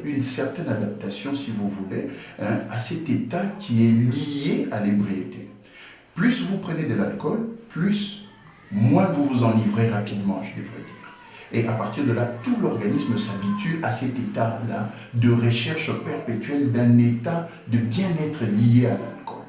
Une certaine adaptation, si vous voulez, à cet état qui est lié à l'ébriété. Plus vous prenez de l'alcool, moins vous vous enivrez rapidement, je devrais dire. Et à partir de là, tout l'organisme s'habitue à cet état-là de recherche perpétuelle d'un état de bien-être lié à l'alcool.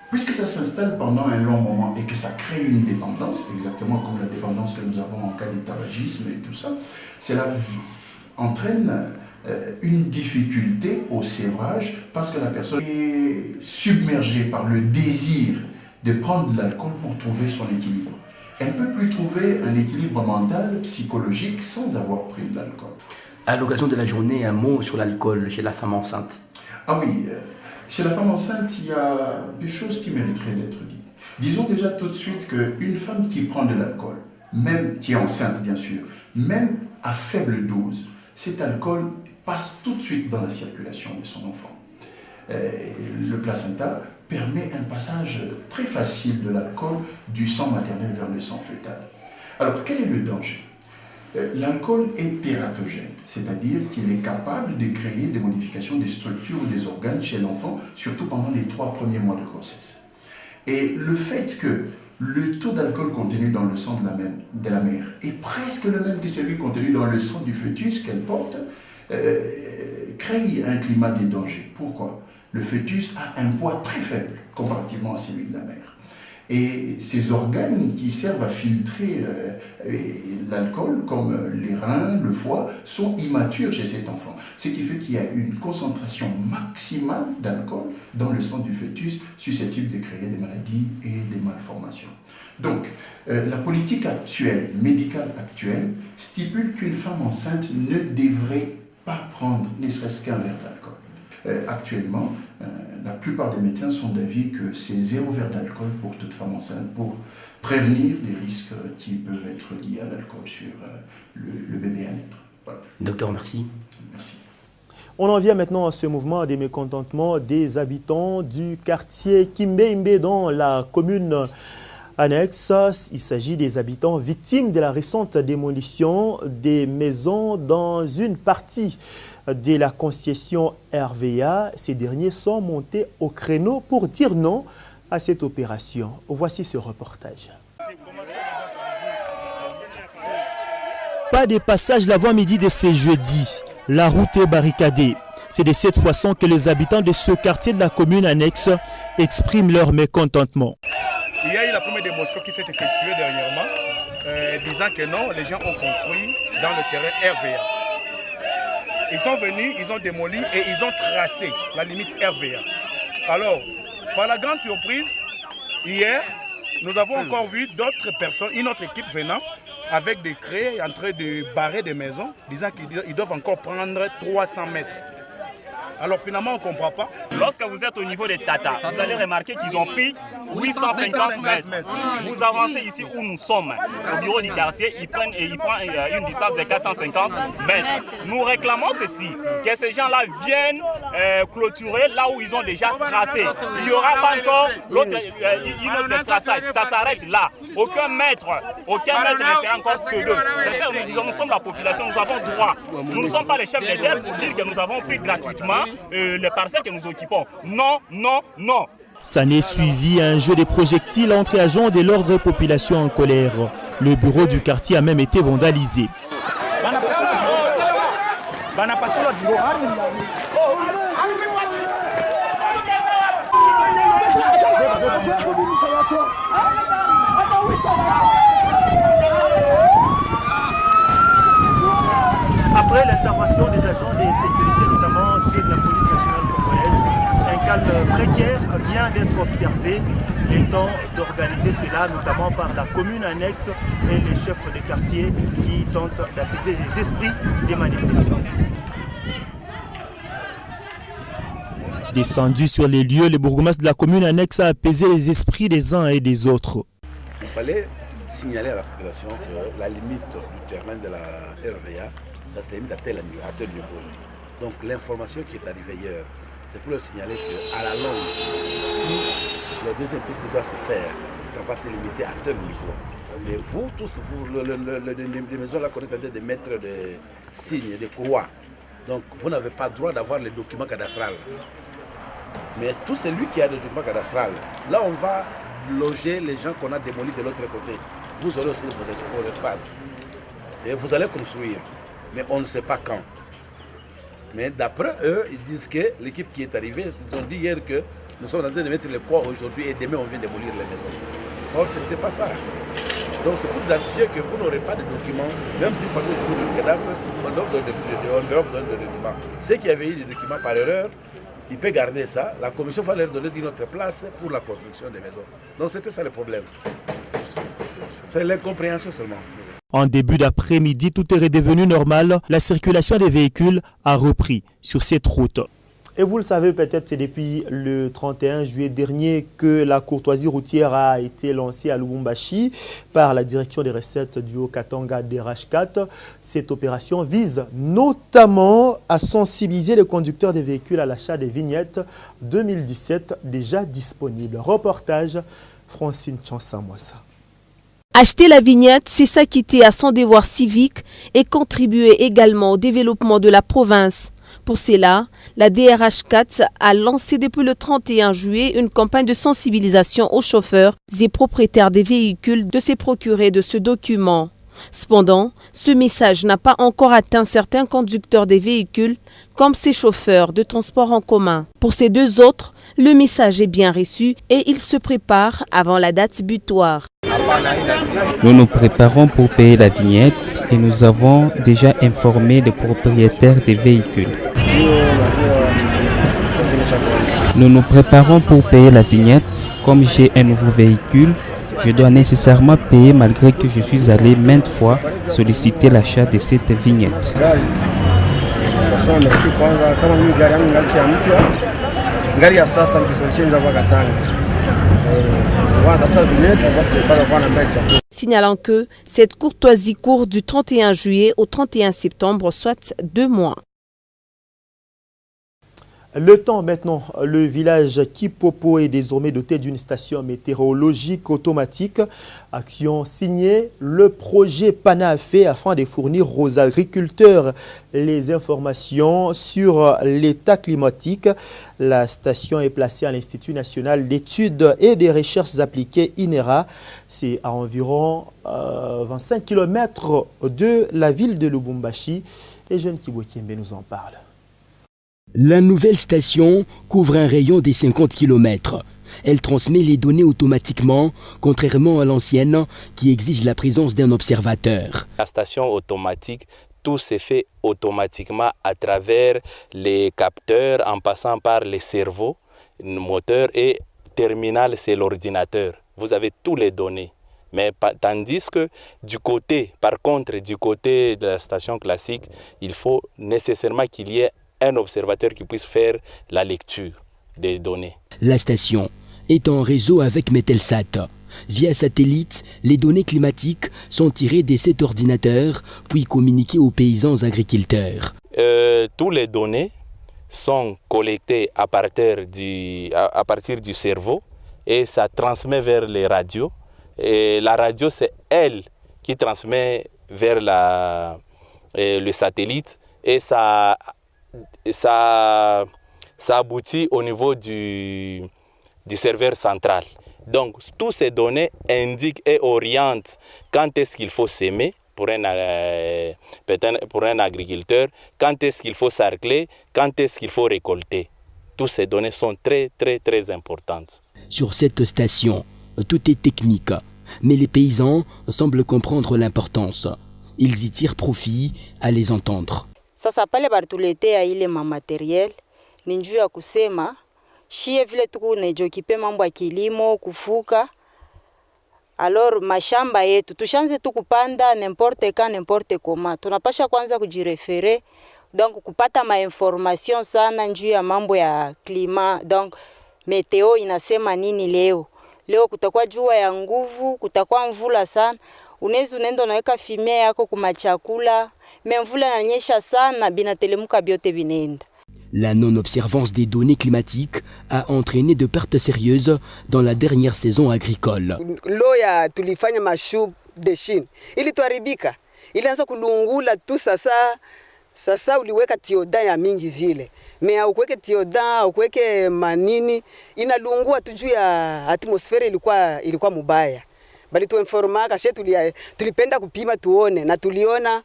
Puisque ça s'installe pendant un long moment et que ça crée une dépendance, exactement comme la dépendance que nous avons en cas de tabagisme et tout ça, cela entraîne une difficulté au sévrage parce que la personne est submergée par le désir de prendre de l'alcool pour trouver son équilibre. Elle ne peut plus trouver un équilibre mental, psychologique, sans avoir pris de l'alcool. À l'occasion de la journée, un mot sur l'alcool chez la femme enceinte. Ah oui, chez la femme enceinte, il y a des choses qui mériteraient d'être dites. Disons déjà tout de suite qu'une femme qui prend de l'alcool, même qui est enceinte bien sûr, même à faible dose, cet alcool passe tout de suite dans la circulation de son enfant. Le placenta permet un passage très facile de l'alcool du sang maternel vers le sang fœtal. Alors, quel est le danger? L'alcool est tératogène, c'est-à-dire qu'il est capable de créer des modifications des structures ou des organes chez l'enfant, surtout pendant les 3 premiers mois de grossesse. Et le fait que le taux d'alcool contenu dans le sang de la mère est presque le même que celui contenu dans le sang du fœtus qu'elle porte, crée un climat de danger. Pourquoi? Le fœtus a un poids très faible comparativement à celui de la mère. Et ces organes qui servent à filtrer l'alcool, comme les reins, le foie, sont immatures chez cet enfant. Ce qui fait qu'il y a une concentration maximale d'alcool dans le sang du fœtus susceptible de créer des maladies et des malformations. Donc, la politique actuelle, médicale actuelle, stipule qu'une femme enceinte ne devrait pas prendre ne serait-ce qu'un verre d'alcool. Actuellement, la plupart des médecins sont d'avis que c'est 0 verre d'alcool pour toute femme enceinte pour prévenir les risques qui peuvent être liés à l'alcool sur le bébé à naître. Voilà. Docteur, merci. Merci. On en vient maintenant à ce mouvement des mécontentements des habitants du quartier Kimbe dans la commune annexe. Il s'agit des habitants victimes de la récente démolition des maisons dans une partie de la concession RVA. Ces derniers sont montés au créneau pour dire non à cette opération. Voici ce reportage. Pas de passage l'avant-midi de ce jeudi. La route est barricadée. C'est de cette façon que les habitants de ce quartier de la commune annexe expriment leur mécontentement. Il y a eu la première démonstration qui s'est effectuée dernièrement, disant que non, les gens ont construit dans le terrain RVA. Ils sont venus, ils ont démoli et ils ont tracé la limite RVA. Alors, par la grande surprise, hier, nous avons encore vu d'autres personnes, une autre équipe venant avec des craies en train de barrer des maisons, disant qu'ils doivent encore prendre 300 mètres. Alors finalement, on ne comprend pas. Lorsque vous êtes au niveau des Tata, vous allez remarquer qu'ils ont pris 850 mètres. Vous avancez ici où nous sommes, au bureau du quartier, ils prennent une distance de 450 mètres. Nous réclamons ceci, que ces gens-là viennent clôturer là où ils ont déjà tracé. Il n'y aura pas encore une autre traçage, ça s'arrête là. Aucun maître ne sera encore pseudo. Nous sommes la population, nous avons droit. Nous ne sommes pas les chefs des terres pour dire que nous avons pris gratuitement les parcelles que nous occupons. Non, non, non. Ça n'est suivi un jeu de projectiles entre agents de l'ordre et population en colère. Le bureau du quartier a même été vandalisé. Après l'intervention des agents de sécurité, notamment ceux de la police nationale congolaise, un calme précaire vient d'être observé. Il est temps d'organiser cela, notamment par la commune annexe et les chefs de quartier qui tentent d'apaiser les esprits des manifestants. Descendu sur les lieux, le bourgmestre de la commune annexe a apaisé les esprits des uns et des autres. Il fallait signaler à la population que la limite du terrain de la RVA, ça se limite à tel niveau. Donc l'information qui est arrivée hier, c'est pour leur signaler qu'à la longue, si la deuxième piste doit se faire, ça va se limiter à tel niveau. Mais vous tous, les maisons là qu'on est en train de mettre des signes, des croix, Donc vous n'avez pas le droit d'avoir les documents cadastrales. Mais tout celui qui a des documents cadastrales, là on va loger les gens qu'on a démolis de l'autre côté. Vous aurez aussi vos espaces. Et vous allez construire. Mais on ne sait pas quand. Mais d'après eux, ils disent que l'équipe qui est arrivée, ils ont dit hier que nous sommes en train de mettre les poids aujourd'hui et demain on vient démolir les maisons. Or, ce n'était pas ça. Donc c'est pour identifier que vous n'aurez pas de documents, même si vous parlez du cadastre, on doit vous donner des documents. Ceux qui avaient eu des documents par erreur, ils peuvent garder ça. La commission va leur donner une autre place pour la construction des maisons. Donc c'était ça le problème. C'est l'incompréhension seulement. En début d'après-midi, tout est redevenu normal. La circulation des véhicules a repris sur cette route. Et vous le savez peut-être, c'est depuis le 31 juillet dernier que la courtoisie routière a été lancée à Lubumbashi par la direction des recettes du Haut-Katanga DRH4. Cette opération vise notamment à sensibiliser les conducteurs des véhicules à l'achat des vignettes 2017 déjà disponibles. Reportage Francine Chansamwassa. Acheter la vignette, c'est s'acquitter à son devoir civique et contribuer également au développement de la province. Pour cela, la DRH4 a lancé depuis le 31 juillet une campagne de sensibilisation aux chauffeurs et propriétaires des véhicules de se procurer de ce document. Cependant, ce message n'a pas encore atteint certains conducteurs des véhicules, comme ces chauffeurs de transport en commun. Pour ces deux autres, le message est bien reçu et ils se préparent avant la date butoir. Nous nous préparons pour payer la vignette et nous avons déjà informé les propriétaires des véhicules. Nous nous préparons pour payer la vignette. Comme j'ai un nouveau véhicule, je dois nécessairement payer malgré que je suis allé maintes fois solliciter l'achat de cette vignette. Signalant que cette courtoisie court du 31 juillet au 31 septembre, soit 2 mois. Le temps maintenant, le village Kipopo est désormais doté d'une station météorologique automatique. Action signée le projet PANAFE afin de fournir aux agriculteurs les informations sur l'état climatique. La station est placée à l'Institut national d'études et des recherches appliquées INERA. C'est à environ 25 km de la ville de Lubumbashi. Et Jeanne Kibokembe nous en parle. La nouvelle station couvre un rayon de 50 km. Elle transmet les données automatiquement, contrairement à l'ancienne qui exige la présence d'un observateur. La station automatique, tout se fait automatiquement à travers les capteurs en passant par les cerveaux, le moteur et terminal, c'est l'ordinateur. Vous avez toutes les données. Mais tandis que par contre, du côté de la station classique, il faut nécessairement qu'il y ait un observateur qui puisse faire la lecture des données. La station est en réseau avec Metelsat. Via satellite, les données climatiques sont tirées de cet ordinateur puis communiquées aux paysans agriculteurs. Toutes les données sont collectées à partir du cerveau et ça transmet vers les radios. Et la radio, c'est elle qui transmet vers le satellite et ça aboutit au niveau du serveur central. Donc, toutes ces données indiquent et orientent quand est-ce qu'il faut s'aimer pour un agriculteur, quand est-ce qu'il faut sarcler, quand est-ce qu'il faut récolter. Toutes ces données sont très, très, très importantes. Sur cette station, tout est technique, mais les paysans semblent comprendre l'importance. Ils y tirent profit à les entendre. Sasa pale batuletea ile materiel ni njuu ya kusema shie vile tuku nejokipe mambo ya kilimo kufuka. Alors mashamba yetu tushanze tukupanda n'importe quand n'importe comment. Tunapasha kwanza kujirefere donc kupata information sana njuu ya mambo ya klima. Donc meteo inasema nini leo? Leo kutakuwa jua ya nguvu, kutakuwa mvula sana. Unaweza unaenda unaweka fimea yako kuma chakula. La non-observance des données climatiques a entraîné de pertes sérieuses dans la dernière saison agricole. Loya tulifanya mashu de Chine ili tuharibika, ilianza kulungula tu sasa Sasa uliweka tioda ya mingi vile. Mea ukuweke tioda, ukuweke manini, inalungua tu juu ya atmosfera ilikuwa mubaya. Bali tuinformaka, she tulipenda kupima tuone, na tuliona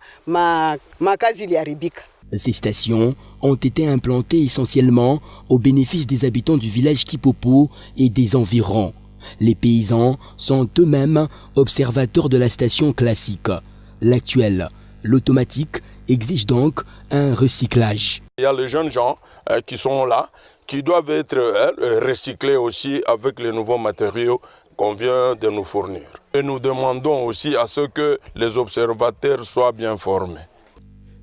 makazi iliharibika. Ces stations ont été implantées essentiellement au bénéfice des habitants du village Kipopo et des environs. Les paysans sont eux-mêmes observateurs de la station classique. L'actuelle, l'automatique, exige donc un recyclage. Il y a les jeunes gens qui sont là, qui doivent être recyclés aussi avec les nouveaux matériaux qu'on vient de nous fournir. Et nous demandons aussi à ce que les observateurs soient bien formés.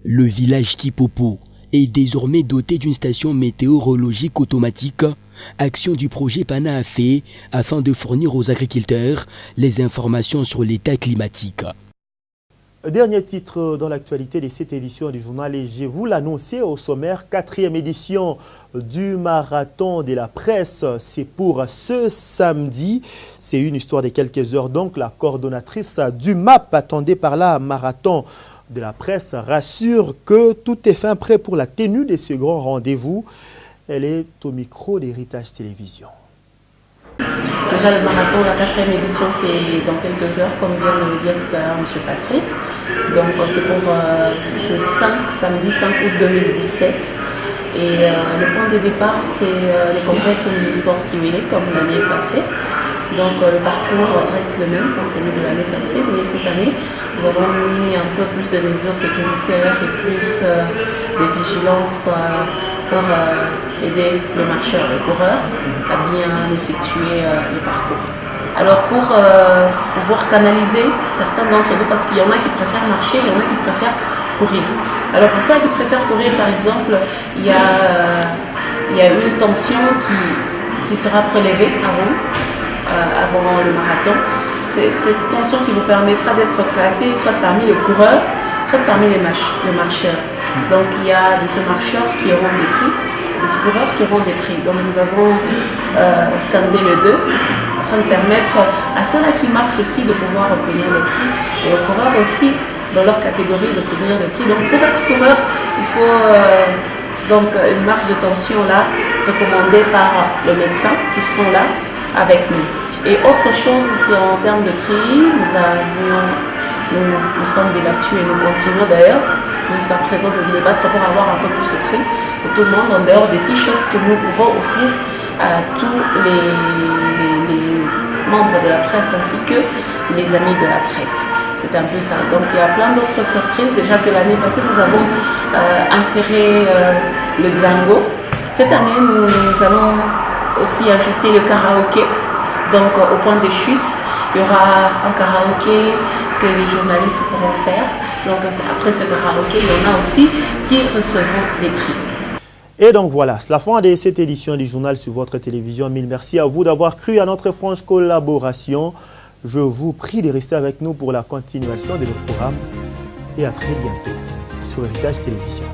Le village Kipopo est désormais doté d'une station météorologique automatique, action du projet PANA a fait afin de fournir aux agriculteurs les informations sur l'état climatique. Dernier titre dans l'actualité de cette édition du journal et je vous l'annonçais au sommaire, 4e édition du marathon de la presse, c'est pour ce samedi. C'est une histoire de quelques heures donc. La coordonnatrice du MAP, attendée par la marathon de la presse, rassure que tout est fin prêt pour la tenue de ce grand rendez-vous. Elle est au micro d'Héritage Télévision. Déjà le marathon, la 4e édition, c'est dans quelques heures, comme vient de le dire tout à l'heure M. Patrick. Donc c'est pour ce samedi 5 août 2017. Et le point de départ, c'est le complexe Omnisport Kiwele, comme l'année passée. Donc le parcours reste le même comme celui de l'année passée, mais cette année, nous avons mis un peu plus de mesures sécuritaires et plus de vigilance pour aider le marcheur, le coureur, à bien effectuer les parcours. Alors pour pouvoir canaliser certains d'entre nous, parce qu'il y en a qui préfèrent marcher, il y en a qui préfèrent courir. Alors pour ceux qui préfèrent courir, par exemple, il y a une tension qui sera prélevée avant le marathon. C'est cette tension qui vous permettra d'être classé soit parmi les coureurs, soit parmi les marcheurs. Donc il y a de ces marcheurs qui auront des prix, des coureurs qui auront des prix. Donc nous avons scindé les deux afin de permettre à ceux-là qui marchent aussi de pouvoir obtenir des prix et aux coureurs aussi dans leur catégorie d'obtenir des prix. Donc pour être coureur, il faut donc une marge de tension là recommandée par le médecin qui seront là avec nous. Et autre chose, c'est en termes de prix, nous sommes débattus et nous continuons d'ailleurs jusqu'à présent de débattre pour avoir un peu plus de prix pour tout le monde en dehors des t-shirts que nous pouvons offrir à tous les membres de la presse ainsi que les amis de la presse. C'est un peu ça. Donc il y a plein d'autres surprises. Déjà que l'année passée, nous avons inséré le Django. Cette année, nous allons aussi ajouter le karaoké. Donc au point de chute, il y aura un karaoké que les journalistes pourront faire. Donc après ce karaoké, il y en a aussi qui recevront des prix. Et donc voilà, c'est la fin de cette édition du journal sur votre télévision. Mille merci à vous d'avoir cru à notre franche collaboration. Je vous prie de rester avec nous pour la continuation de nos programmes. Et à très bientôt sur Héritage Télévision.